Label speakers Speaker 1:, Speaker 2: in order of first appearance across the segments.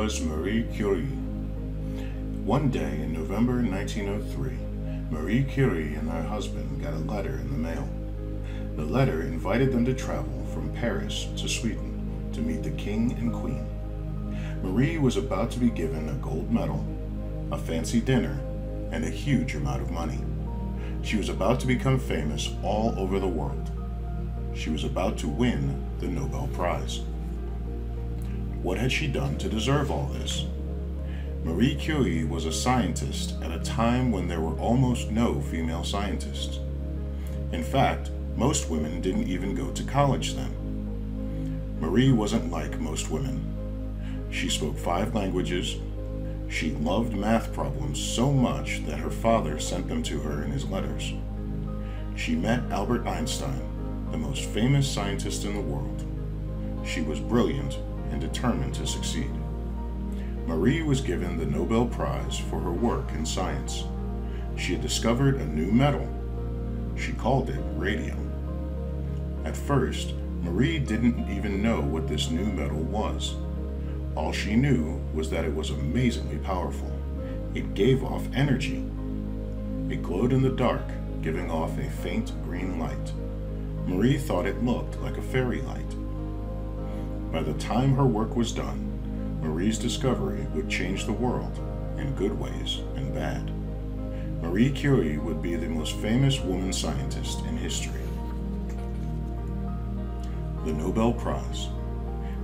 Speaker 1: Was Marie Curie. One day in November 1903, Marie Curie and her husband got a letter in the mail. The letter invited them to travel from Paris to Sweden to meet the king and queen. Marie was about to be given a gold medal, a fancy dinner, and a huge amount of money. She was about to become famous all over the world. She was about to win the Nobel Prize. What had she done to deserve all this? Marie Curie was a scientist at a time when there were almost no female scientists. In fact, most women didn't even go to college then. Marie wasn't like most women. She spoke 5 languages. She loved math problems so much that her father sent them to her in his letters. She met Albert Einstein, the most famous scientist in the world. She was brilliant and determined to succeed. Marie was given the Nobel Prize for her work in science. She had discovered a new metal. She called it radium. At first, Marie didn't even know what this new metal was. All she knew was that it was amazingly powerful. It gave off energy. It glowed in the dark, giving off a faint green light. Marie thought it looked like a fairy light. By the time her work was done, Marie's discovery would change the world in good ways and bad. Marie Curie would be the most famous woman scientist in history. The Nobel Prize.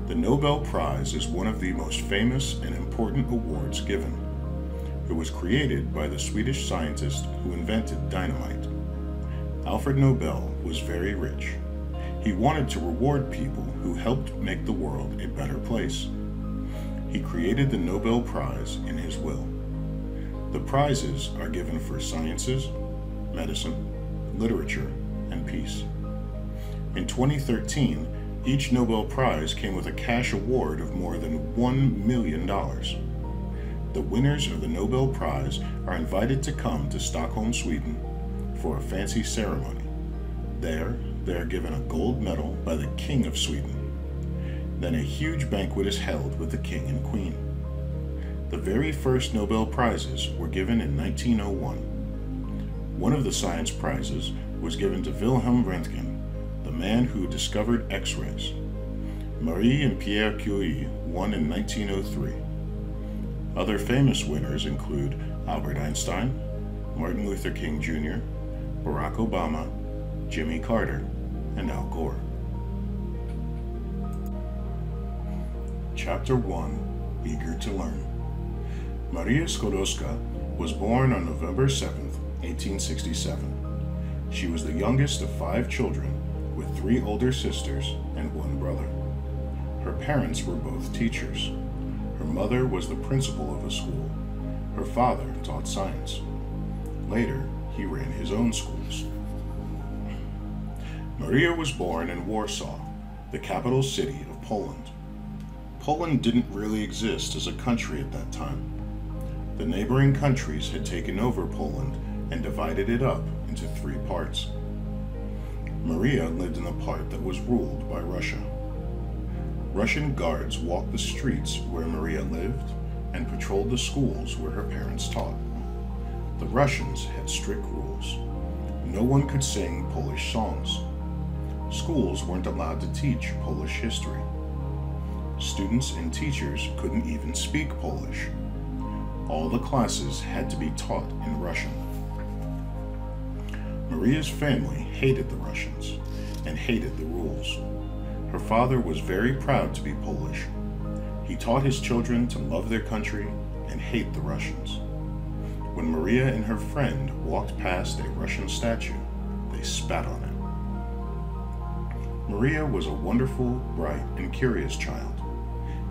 Speaker 1: The Nobel Prize is one of the most famous and important awards given. It was created by the Swedish scientist who invented dynamite. Alfred Nobel was very rich. He wanted to reward people who helped make the world a better place. He created the Nobel Prize in his will. The prizes are given for sciences, medicine, literature, and peace. In 2013, each Nobel Prize came with a cash award of more than $1 million. The winners of the Nobel Prize are invited to come to Stockholm, Sweden, for a fancy ceremony. There, they are given a gold medal by the King of Sweden. Then a huge banquet is held with the King and Queen. The very first Nobel Prizes were given in 1901. One of the science prizes was given to Wilhelm Röntgen, the man who discovered X-rays. Marie and Pierre Curie won in 1903. Other famous winners include Albert Einstein, Martin Luther King Jr., Barack Obama, Jimmy Carter, and Al Gore. Chapter 1. Eager to Learn. Maria Skłodowska was born on November 7, 1867. She was the youngest of 5 children, with 3 older sisters and 1 brother. Her parents were both teachers. Her mother was the principal of a school. Her father taught science. Later, he ran his own schools. Maria was born in Warsaw, the capital city of Poland. Poland didn't really exist as a country at that time. The neighboring countries had taken over Poland and divided it up into 3 parts. Maria lived in the part that was ruled by Russia. Russian guards walked the streets where Maria lived and patrolled the schools where her parents taught. The Russians had strict rules. No one could sing Polish songs. Schools weren't allowed to teach Polish history. Students and teachers couldn't even speak Polish. All the classes had to be taught in Russian. Maria's family hated the Russians and hated the rules. Her father was very proud to be Polish. He taught his children to love their country and hate the Russians. When Maria and her friend walked past a Russian statue, they spat on it. Maria was a wonderful, bright, and curious child.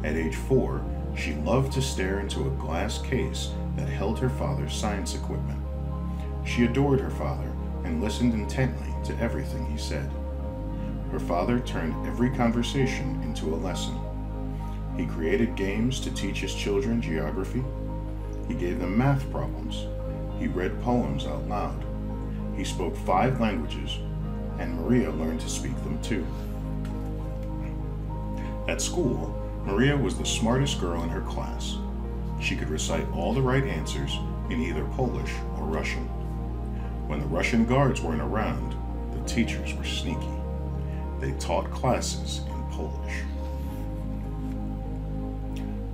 Speaker 1: At age 4, she loved to stare into a glass case that held her father's science equipment. She adored her father and listened intently to everything he said. Her father turned every conversation into a lesson. He created games to teach his children geography. He gave them math problems. He read poems out loud. He spoke 5 languages, and Maria learned to speak them too. At school, Maria was the smartest girl in her class. She could recite all the right answers in either Polish or Russian. When the Russian guards weren't around, the teachers were sneaky. They taught classes in Polish.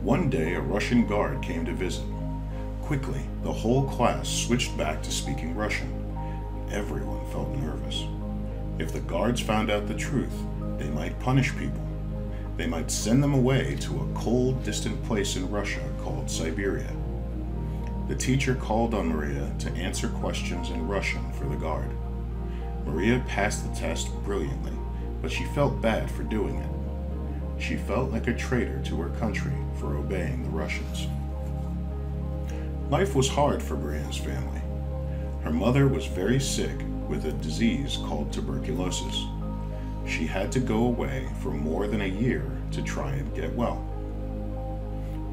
Speaker 1: One day, a Russian guard came to visit. Quickly, the whole class switched back to speaking Russian. Everyone felt nervous. If the guards found out the truth, they might punish people. They might send them away to a cold, distant place in Russia called Siberia. The teacher called on Maria to answer questions in Russian for the guard. Maria passed the test brilliantly, but she felt bad for doing it. She felt like a traitor to her country for obeying the Russians. Life was hard for Maria's family. Her mother was very sick with a disease called tuberculosis. She had to go away for more than a year to try and get well.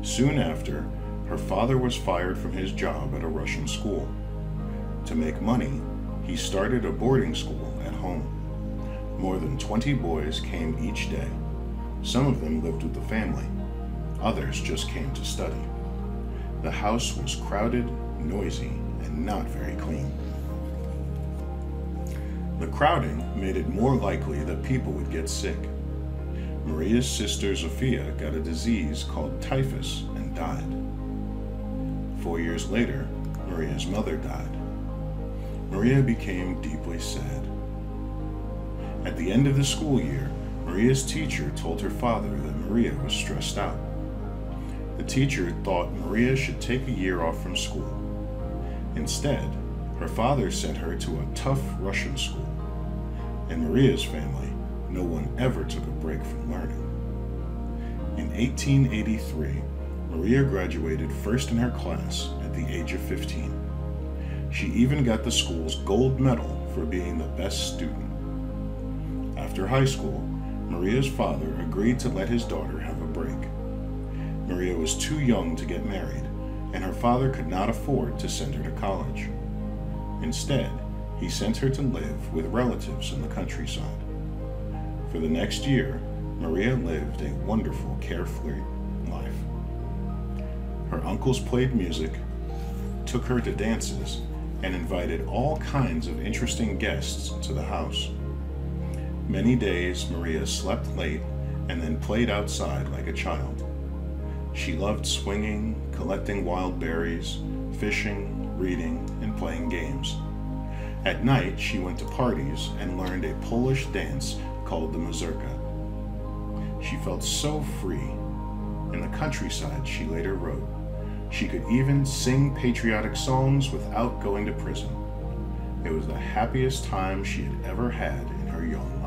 Speaker 1: Soon after, her father was fired from his job at a Russian school. To make money, he started a boarding school at home. More than 20 boys came each day. Some of them lived with the family. Others just came to study. The house was crowded, noisy, and not very clean. The crowding made it more likely that people would get sick. Maria's sister Zofia got a disease called typhus and died. 4 years later, Maria's mother died. Maria became deeply sad. At the end of the school year, Maria's teacher told her father that Maria was stressed out. The teacher thought Maria should take a year off from school. Instead, her father sent her to a tough Russian school. In Maria's family, no one ever took a break from learning. In 1883, Maria graduated first in her class at the age of 15. She even got the school's gold medal for being the best student. After high school, Maria's father agreed to let his daughter have a break. Maria was too young to get married, and her father could not afford to send her to college. Instead, he sent her to live with relatives in the countryside. For the next year, Maria lived a wonderful, carefree life. Her uncles played music, took her to dances, and invited all kinds of interesting guests to the house. Many days, Maria slept late and then played outside like a child. She loved swinging, collecting wild berries, fishing, reading, and playing games. At night, she went to parties and learned a Polish dance called the mazurka. She felt so free. In the countryside, she later wrote, she could even sing patriotic songs without going to prison. It was the happiest time she had ever had in her young life.